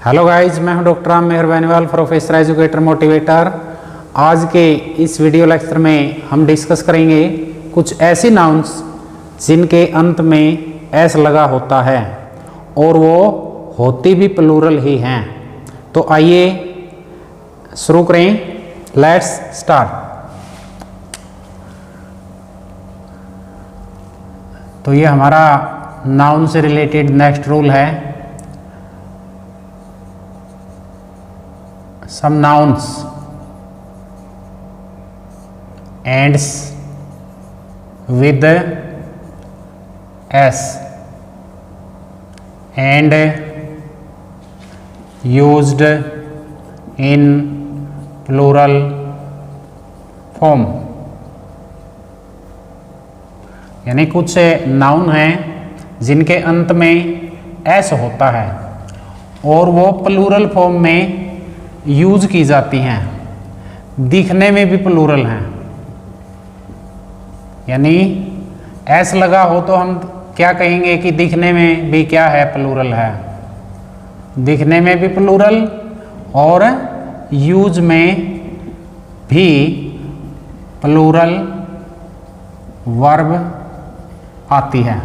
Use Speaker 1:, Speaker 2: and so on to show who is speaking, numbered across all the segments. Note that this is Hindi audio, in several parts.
Speaker 1: हेलो गाइज, मैं हूं डॉक्टर राम मेहर बेनीवाल, प्रोफेसर एजुकेटर मोटिवेटर। आज के इस वीडियो लेक्चर में हम डिस्कस करेंगे कुछ ऐसी नाउन्स जिनके अंत में एस लगा होता है और वो होती भी प्लूरल ही हैं। तो आइए शुरू करें, लेट्स स्टार्ट। तो ये हमारा नाउन से रिलेटेड नेक्स्ट रूल है। Some nouns ends with s and used in plural form। यानी कुछ नाउन हैं जिनके अंत में s होता है और वो प्लूरल फॉर्म में यूज की जाती हैं, दिखने में भी प्लूरल हैं। यानी एस लगा हो तो हम क्या कहेंगे कि दिखने में भी क्या है, प्लूरल है। दिखने में भी प्लूरल और यूज में भी प्लूरल वर्ब आती है।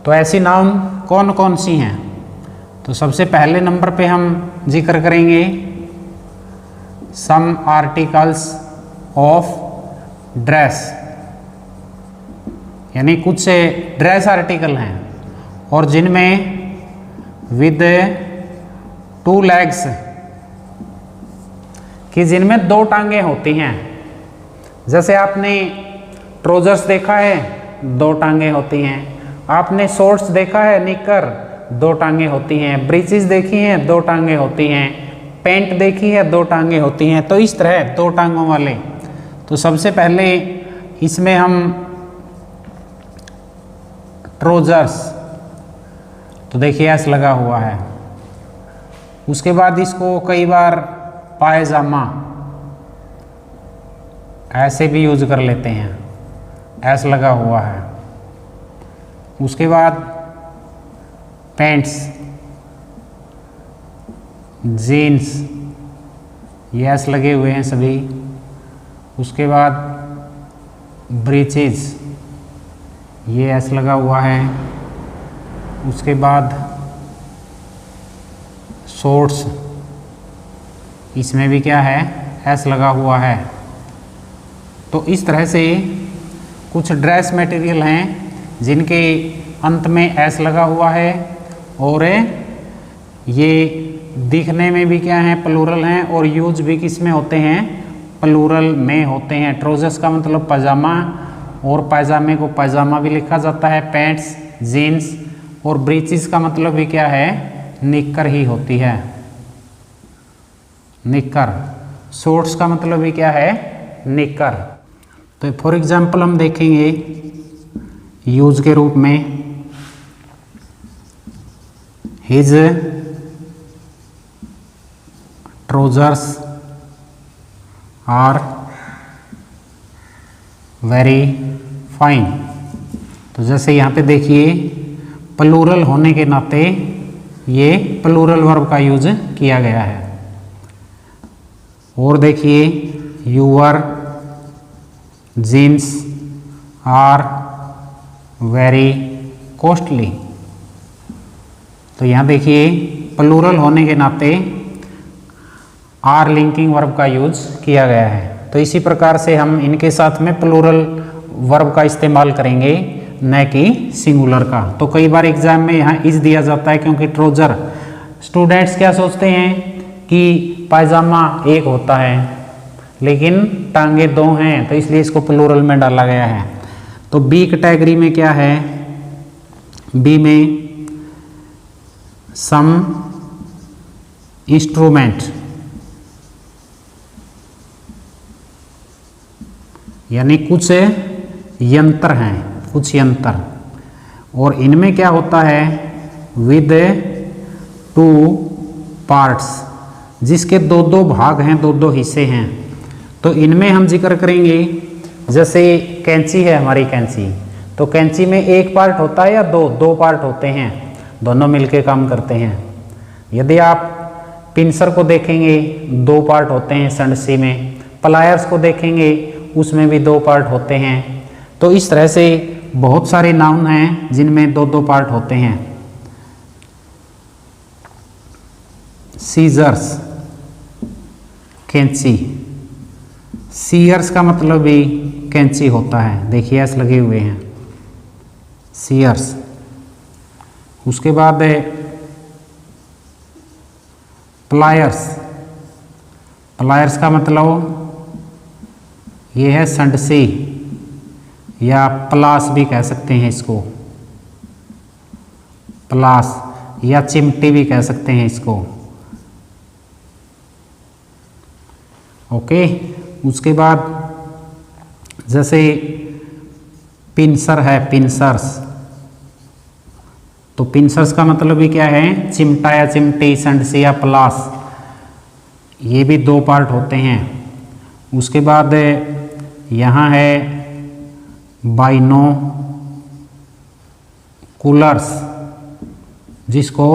Speaker 1: तो ऐसी नाउन कौन कौन सी हैं? तो सबसे पहले नंबर पे हम जिक्र करेंगे सम आर्टिकल्स ऑफ ड्रेस। यानी कुछ ड्रेस आर्टिकल हैं और जिनमें विद 2 legs कि जिनमें 2 टांगें होती हैं। जैसे आपने ट्राउजर्स देखा है, 2 टांगें होती हैं। आपने शॉर्ट्स देखा है, निकर, 2 टांगें होती हैं। ब्रीचेस देखी हैं, 2 टांगें होती हैं। पैंट देखी है, 2 टांगें होती हैं। तो इस तरह 2 टांगों वाले। तो सबसे पहले इसमें हम ट्राउजर्स, तो देखिए एस लगा हुआ है। उसके बाद इसको कई बार पायजामा ऐसे भी यूज कर लेते हैं, एस लगा हुआ है। उसके बाद पैंट्स, जीन्स, ये एस लगे हुए हैं सभी। उसके बाद ब्रीचेस, ये एस लगा हुआ है। उसके बाद शॉर्ट्स, इसमें भी क्या है, एस लगा हुआ है। तो इस तरह से कुछ ड्रेस मटेरियल हैं जिनके अंत में एस लगा हुआ है और ये दिखने में भी क्या है, प्लूरल हैं और यूज भी किस में होते हैं, प्लूरल में होते हैं। ट्राउजर्स का मतलब पजामा और पायजामे को पायजामा भी लिखा जाता है। पैंट्स, जीन्स और ब्रीचेस का मतलब भी क्या है, निक्कर ही होती है, निक्कर। शॉर्ट्स का मतलब भी क्या है, निक्कर। तो फॉर एग्जाम्पल हम देखेंगे यूज के रूप में, his trousers are very fine. तो जैसे यहाँ पे देखिए प्लूरल होने के नाते ये प्लूरल वर्ब का यूज किया गया है। और देखिए your jeans are very costly. तो यहाँ देखिए प्लूरल होने के नाते आर लिंकिंग वर्ब का यूज किया गया है। तो इसी प्रकार से हम इनके साथ में प्लूरल वर्ब का इस्तेमाल करेंगे, न कि सिंगुलर का। तो कई बार एग्जाम में यहाँ इज दिया जाता है, क्योंकि ट्राउजर, स्टूडेंट्स क्या सोचते हैं कि पायजामा एक होता है लेकिन टांगे 2 हैं, तो इसलिए इसको प्लूरल में डाला गया है। तो बी कैटेगरी में क्या है, बी में सम इंस्ट्रूमेंट, यानी कुछ यंत्र हैं, कुछ यंत्र। और इनमें क्या होता है, विद 2 पार्ट्स, जिसके 2-2 भाग हैं, 2-2 हिस्से हैं। तो इनमें हम जिक्र करेंगे, जैसे कैंची है हमारी कैंची, तो कैंची में 1 पार्ट होता है या 2 पार्ट होते हैं, दोनों मिलके काम करते हैं। यदि आप पिंसर को देखेंगे 2 पार्ट होते हैं संडसी में, प्लायर्स को देखेंगे उसमें भी 2 पार्ट होते हैं। तो इस तरह से बहुत सारे नाउन हैं जिनमें 2-2 पार्ट होते हैं। सीजर्स कैंची, सीयर्स का मतलब भी कैंची होता है, देखिए एस लगे हुए हैं, सीयर्स। उसके बाद प्लायर्स, प्लायर्स का मतलब ये है संडसी या प्लास भी कह सकते हैं इसको, प्लास या चिमटी भी कह सकते हैं इसको। ओके, उसके बाद जैसे पिंसर है, पिंसर्स, तो पिंसर्स का मतलब भी क्या है, चिमटा या चिमटी, संडसी या प्लास, ये भी 2 पार्ट होते हैं। उसके बाद यहाँ है बाइनोकुलर्स, जिसको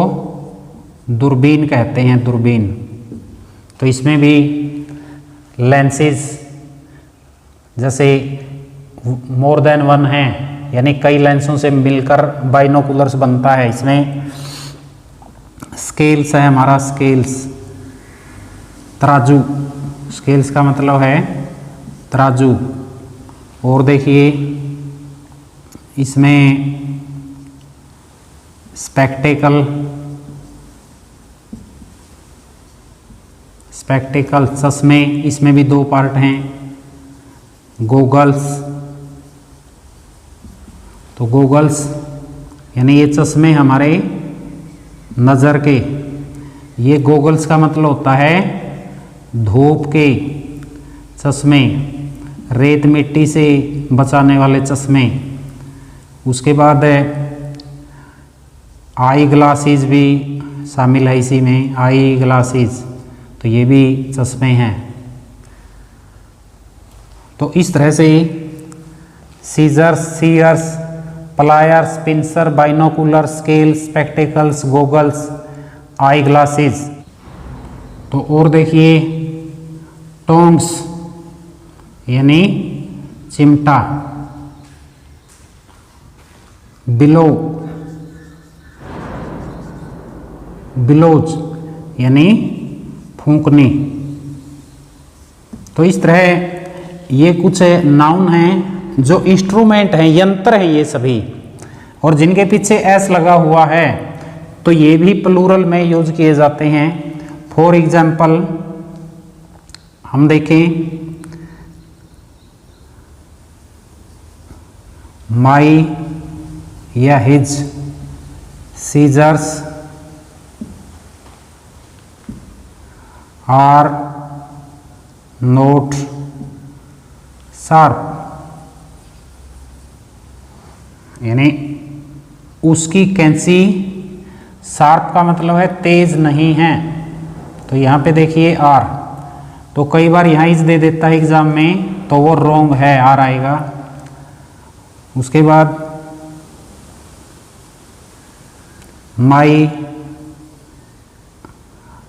Speaker 1: दूरबीन कहते हैं, दूरबीन। तो इसमें भी लेंसेज जैसे मोर देन 1 है, यानी कई लेंसों से मिलकर बाइनोकुलर्स बनता है। इसमें स्केल्स है हमारा, स्केल्स, तराजू, स्केल्स का मतलब है तराजू। और देखिए इसमें स्पेक्टेकल, स्पेक्टेकल चश्मे, इसमें भी 2 पार्ट हैं। गोगल्स, तो गोगल्स यानी ये चश्मे हमारे नज़र के, ये गोगल्स का मतलब होता है धूप के चश्मे, रेत मिट्टी से बचाने वाले चश्मे। उसके बाद आई ग्लासेस भी शामिल है इसी में, आई ग्लासेस, तो ये भी चश्मे हैं। तो इस तरह से scissors, shears, pliers, pincer, binocular, scale, spectacles, goggles, eye glasses. तो और देखिए टोंग्स यानी चिमटा, बिलो, बिलोज यानी फूंकनी। तो इस तरह ये कुछ नाउन हैं जो इंस्ट्रूमेंट हैं, यंत्र हैं ये सभी, और जिनके पीछे एस लगा हुआ है, तो ये भी प्लूरल में यूज किए जाते हैं। फॉर एग्जाम्पल हम देखें, माई या his scissors are not sharp, यानी उसकी कैंची शार्प का मतलब है तेज नहीं है। तो यहाँ पे देखिए आर, तो कई बार यहाँ इज दे देता है एग्जाम में, तो वो रॉन्ग है, आर आएगा। उसके बाद my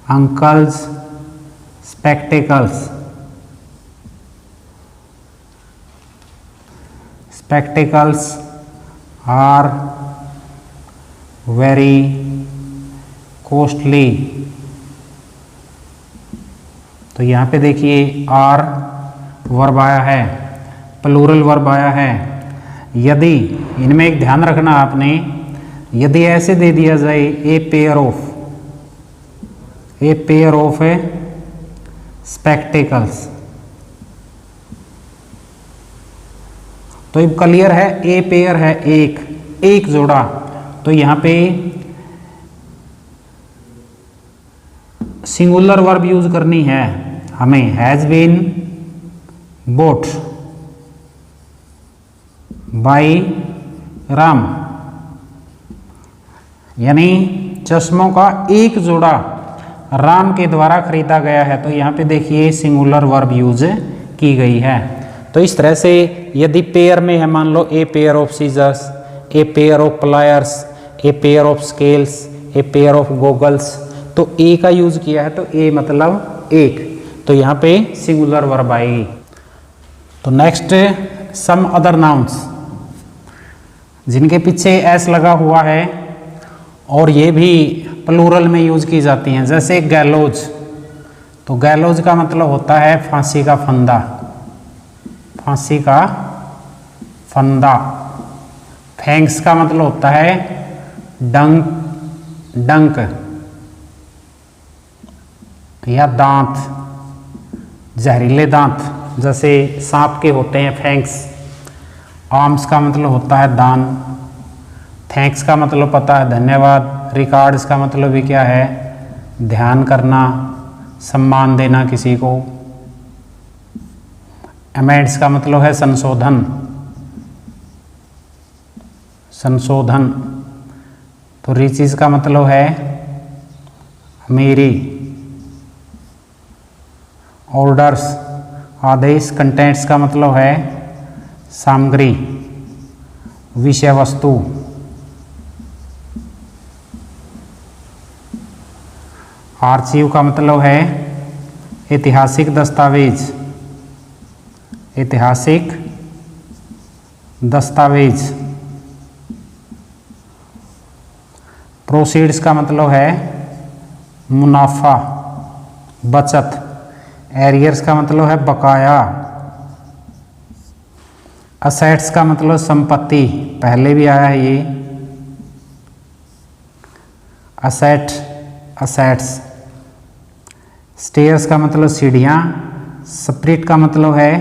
Speaker 1: uncle's spectacles, spectacles are very costly. तो यहाँ पे देखिए आर वर्ब आया है, प्लूरल वर्ब आया है। यदि इनमें एक ध्यान रखना आपने, यदि ऐसे दे दिया जाए ए पेयर ऑफ स्पेक्टेकल्स, तो अब क्लियर है, ए पेयर है एक जोड़ा, तो यहाँ पे सिंगुलर वर्ब यूज करनी है हमें, has been bought by Ram, यानी चश्मों का एक जोड़ा राम के द्वारा खरीदा गया है। तो यहाँ पे देखिए सिंगुलर वर्ब यूज की गई है। तो इस तरह से यदि पेयर में है, मान लो a pair of scissors, a pair of pliers, a pair of scales, a pair of goggles, तो ए का यूज किया है, तो ए मतलब एक, तो यहाँ पे सिंगुलर वर्ब आएगी। तो नेक्स्ट सम अदर नाउन्स जिनके पीछे एस लगा हुआ है और ये भी प्लूरल में यूज की जाती हैं, जैसे गैलोज। तो गैलोज का मतलब होता है फांसी का फंदा, फांसी का फंदा। फैंक्स का मतलब होता है डंक या दांत, जहरीले दांत जैसे सांप के होते हैं फैंक्स। आर्म्स का मतलब होता है दान। थैंक्स का मतलब पता है धन्यवाद। रिकॉर्ड्स का मतलब भी क्या है, ध्यान करना, सम्मान देना किसी को। अमेंड्स का मतलब है संशोधन, संशोधन। तो रिचेस का मतलब है अमीरी। ऑर्डर्स आदेश। कंटेंट्स का मतलब है सामग्री, विषय वस्तु। आर्चीव का मतलब है ऐतिहासिक दस्तावेज, ऐतिहासिक दस्तावेज। प्रोसीड्स का मतलब है मुनाफा, बचत। एरियर्स का मतलब है बकाया। असेट्स का मतलब संपत्ति, पहले भी आया है ये असेट, असेट्स। स्टेयर्स का मतलब सीढ़ियाँ। स्पिरिट का मतलब है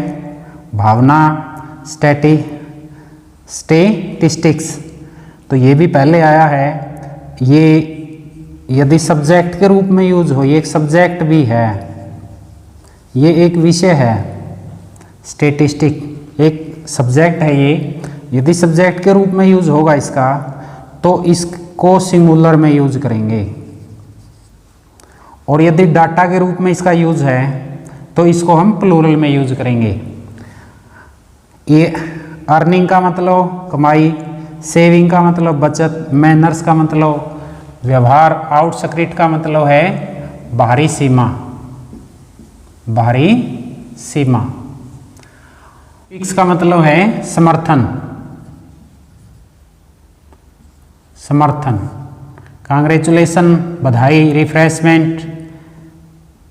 Speaker 1: भावना। स्टेटिस्टिक्स तो ये भी पहले आया है। ये यदि सब्जेक्ट के रूप में यूज हो, ये एक सब्जेक्ट भी है, ये एक विषय है। स्टेटिस्टिक एक सब्जेक्ट है ये। यदि सब्जेक्ट के रूप में यूज होगा इसका, तो इसको सिंगुलर में यूज करेंगे, और यदि डाटा के रूप में इसका यूज है तो इसको हम प्लूरल में यूज करेंगे। ये अर्निंग का मतलब कमाई। सेविंग का मतलब बचत। मैनर्स का मतलब व्यवहार। आउटस्क्रिट का मतलब है बाहरी सीमा, बाहरी सीमा। फिक्स का मतलब है समर्थन, समर्थन। कांग्रेचुलेशन बधाई। रिफ्रेशमेंट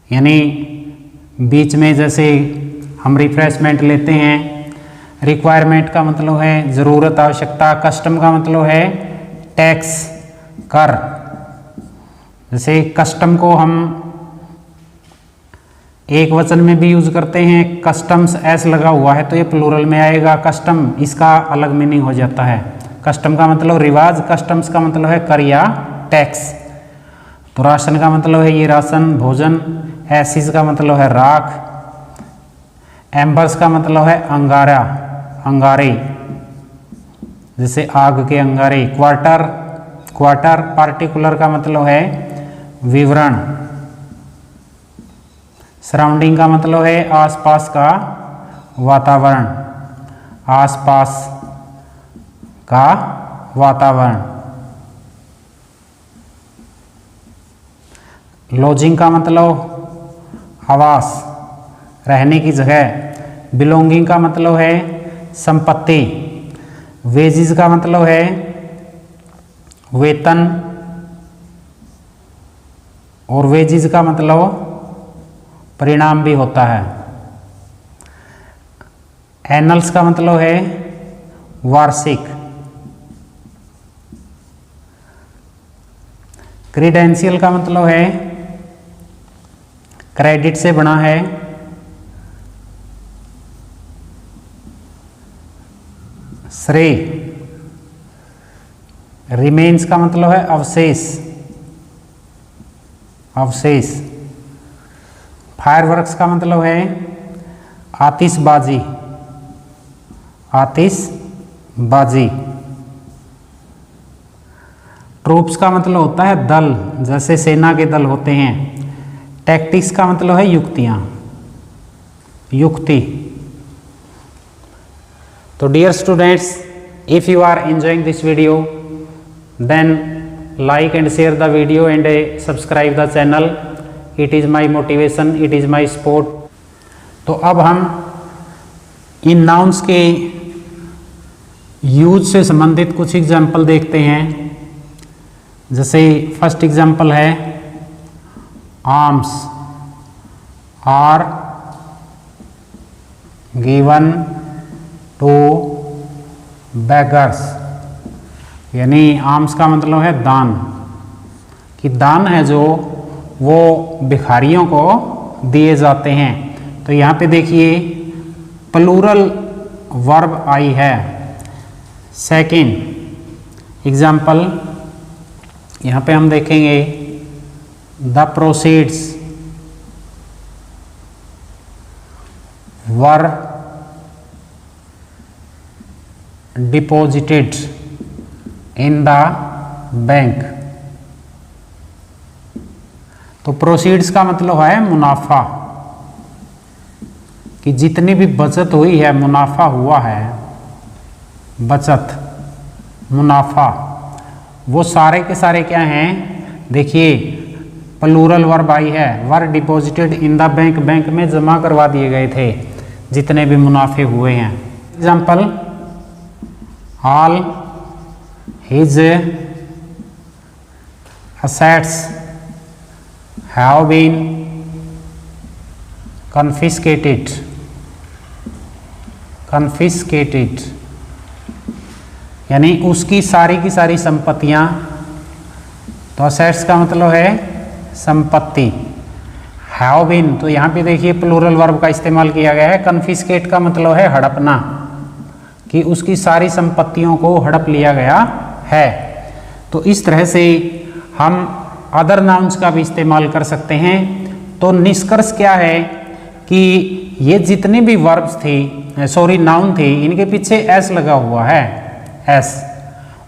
Speaker 1: यानी बीच में जैसे हम रिफ्रेशमेंट लेते हैं। रिक्वायरमेंट का मतलब है ज़रूरत, आवश्यकता। कस्टम का मतलब है टैक्स, कर। जैसे कस्टम को हम एक वचन में भी यूज करते हैं। कस्टम्स एस लगा हुआ है तो ये प्लूरल में आएगा। कस्टम इसका अलग मीनिंग हो जाता है। कस्टम का मतलब रिवाज। कस्टम्स का मतलब है कर या टैक्स। तो राशन का मतलब है ये राशन, भोजन। एसिस का मतलब है राख। एम्बर्स का मतलब है अंगारा, अंगारे, जैसे आग के अंगारे। Quarter, quarter. पार्टिकुलर का मतलब है विवरण। सराउंडिंग का मतलब है आसपास का वातावरण, आसपास का वातावरण। लॉजिंग का मतलब आवास, रहने की जगह। बिलोंगिंग का मतलब है संपत्ति। वेजिज का मतलब है वेतन, और वेजिज का मतलब परिणाम भी होता है। एनल्स का मतलब है वार्षिक। क्रीडेंशियल का मतलब है क्रेडिट से बना है। श्रेय। रिमेन्स का मतलब है अवशेष, अवशेष। फायरवर्क्स का मतलब है आतिशबाजी, आतिशबाजी। ट्रूप्स का मतलब होता है दल, जैसे सेना के दल होते हैं। टैक्टिक्स का मतलब है युक्तियां, युक्ति। तो dear students, if you are enjoying this video, then like and share the video and subscribe the channel. It is my motivation, it is my support. तो अब हम इन नाउन्स के यूज से संबंधित कुछ एग्जाम्पल देखते हैं। जैसे फर्स्ट एग्जाम्पल है arms are given to beggars, यानी आर्म्स का मतलब है दान, कि दान है जो वो भिखारियों को दिए जाते हैं। तो यहाँ पे देखिए प्लूरल वर्ब आई है। सेकंड एग्जाम्पल यहाँ पे हम देखेंगे the proceeds were deposited in the bank. तो प्रोसीड्स का मतलब है मुनाफा, कि जितनी भी बचत हुई है, मुनाफा हुआ है, बचत मुनाफा, वो सारे के सारे क्या हैं? देखिए प्लूरल वर्ब आई है, were deposited in the bank, bank में जमा करवा दिए गए थे जितने भी मुनाफे हुए हैं। Example all his assets have been confiscated, यानी उसकी सारी की सारी संपत्तियां। तो असेट्स का मतलब है संपत्ति, हैव बीन, तो यहाँ पे देखिए प्लूरल वर्ब का इस्तेमाल किया गया है। कन्फिस्केट का मतलब है हड़पना, कि उसकी सारी संपत्तियों को हड़प लिया गया है। तो इस तरह से हम अदर नाउन्स का भी इस्तेमाल कर सकते हैं। तो निष्कर्ष क्या है कि ये जितनी भी वर्ब्स थी, नाउन थी, इनके पीछे एस लगा हुआ है, एस,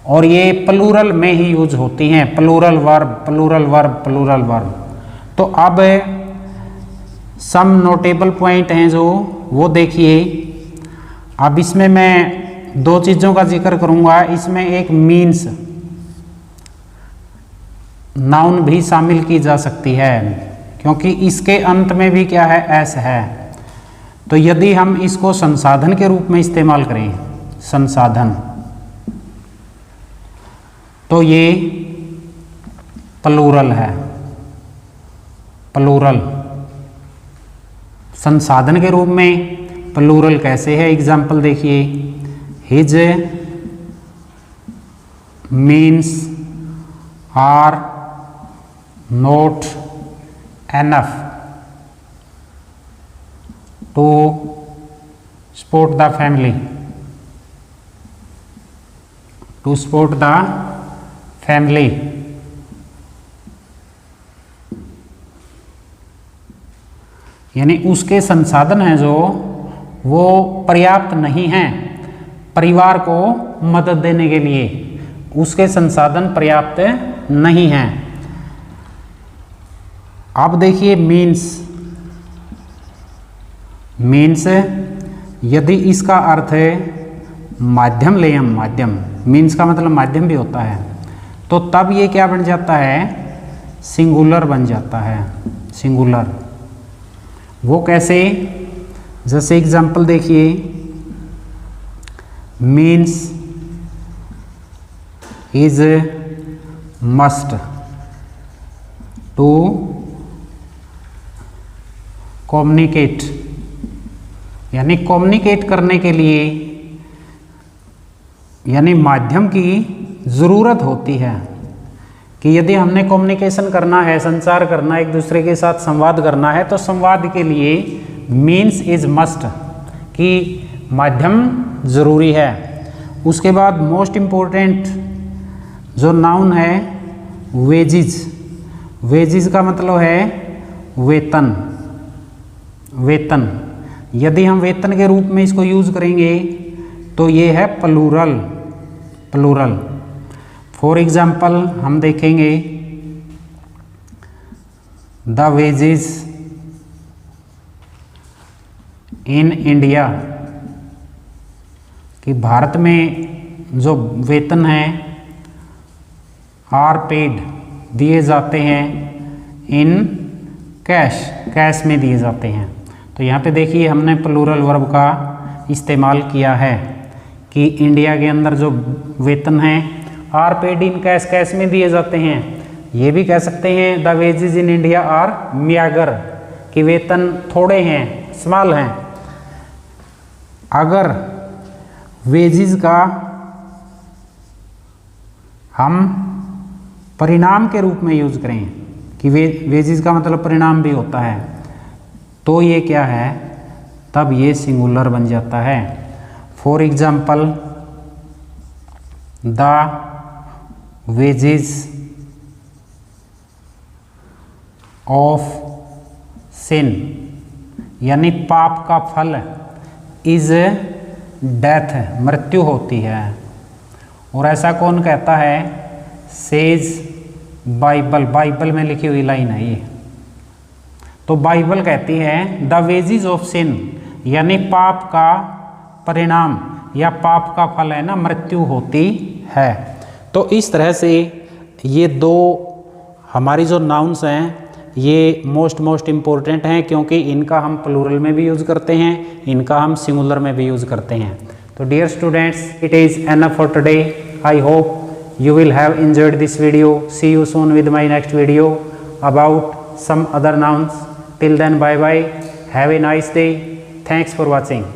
Speaker 1: और ये प्लूरल में ही यूज होती हैं, plural verb, plural verb, plural verb. तो अब सम नोटेबल पॉइंट हैं जो वो देखिए। अब इसमें मैं दो चीज़ों का जिक्र करूंगा। इसमें एक मीन्स नाउन भी शामिल की जा सकती है, क्योंकि इसके अंत में भी क्या है? एस है। तो यदि हम इसको संसाधन के रूप में इस्तेमाल करें, संसाधन, तो ये प्लूरल है, प्लूरल संसाधन के रूप में प्लूरल कैसे है? एग्जाम्पल देखिए, his means are not enough to support the family, to support the family. यानी उसके संसाधन हैं जो वो पर्याप्त नहीं हैं परिवार को मदद देने के लिए, उसके संसाधन पर्याप्त नहीं हैं। अब देखिए मीन्स, मीन्स यदि इसका अर्थ है माध्यम ले, हम माध्यम, मीन्स का मतलब माध्यम भी होता है, तो तब ये क्या बन जाता है? सिंगुलर बन जाता है, सिंगुलर। वो कैसे? जैसे एग्जाम्पल देखिए, means is must to communicate, यानी कम्युनिकेट करने के लिए, यानी माध्यम की ज़रूरत होती है। कि यदि हमने कम्युनिकेशन करना है, संचार करना, एक दूसरे के साथ संवाद करना है, तो संवाद के लिए मीन्स इज मस्ट, कि माध्यम ज़रूरी है। उसके बाद मोस्ट इम्पोर्टेंट जो नाउन है वेजिज, वेजिज का मतलब है वेतन, वेतन। यदि हम वेतन के रूप में इसको यूज करेंगे तो ये है प्लूरल, प्लूरल। फॉर एग्जाम्पल हम देखेंगे द वेजेस इन इंडिया, कि भारत में जो वेतन है आर पेड दिए जाते हैं इन कैश, कैश में दिए जाते हैं। तो यहाँ पे देखिए हमने प्लूरल वर्ब का इस्तेमाल किया है कि इंडिया के अंदर जो वेतन है are paid in cash, cash में दिए जाते हैं। ये भी कह सकते हैं the wages in India are meagre, कि वेतन थोड़े हैं, स्मॉल हैं। अगर वेजेस का हम परिणाम के रूप में यूज करें कि वेजेस का मतलब परिणाम भी होता है, तो ये क्या है, तब ये सिंगुलर बन जाता है। For example the wages of sin, यानी पाप का फल इज डेथ, मृत्यु होती है। और ऐसा कौन कहता है, सेज बाइबल, बाइबल में लिखी हुई लाइन है ये। तो बाइबल कहती है द वेजेस ऑफ सिन, यानी पाप का परिणाम या पाप का फल है ना, मृत्यु होती है। तो इस तरह से ये दो हमारी जो नाउन्स हैं ये मोस्ट इम्पोर्टेंट हैं, क्योंकि इनका हम प्लूरल में भी यूज़ करते हैं, इनका हम सिंगुलर में भी यूज़ करते हैं। तो dear students, it is enough for today. I hope you will have enjoyed this video. See you soon with my next video about some other nouns. Till then, bye bye. Have a nice day. Thanks for watching.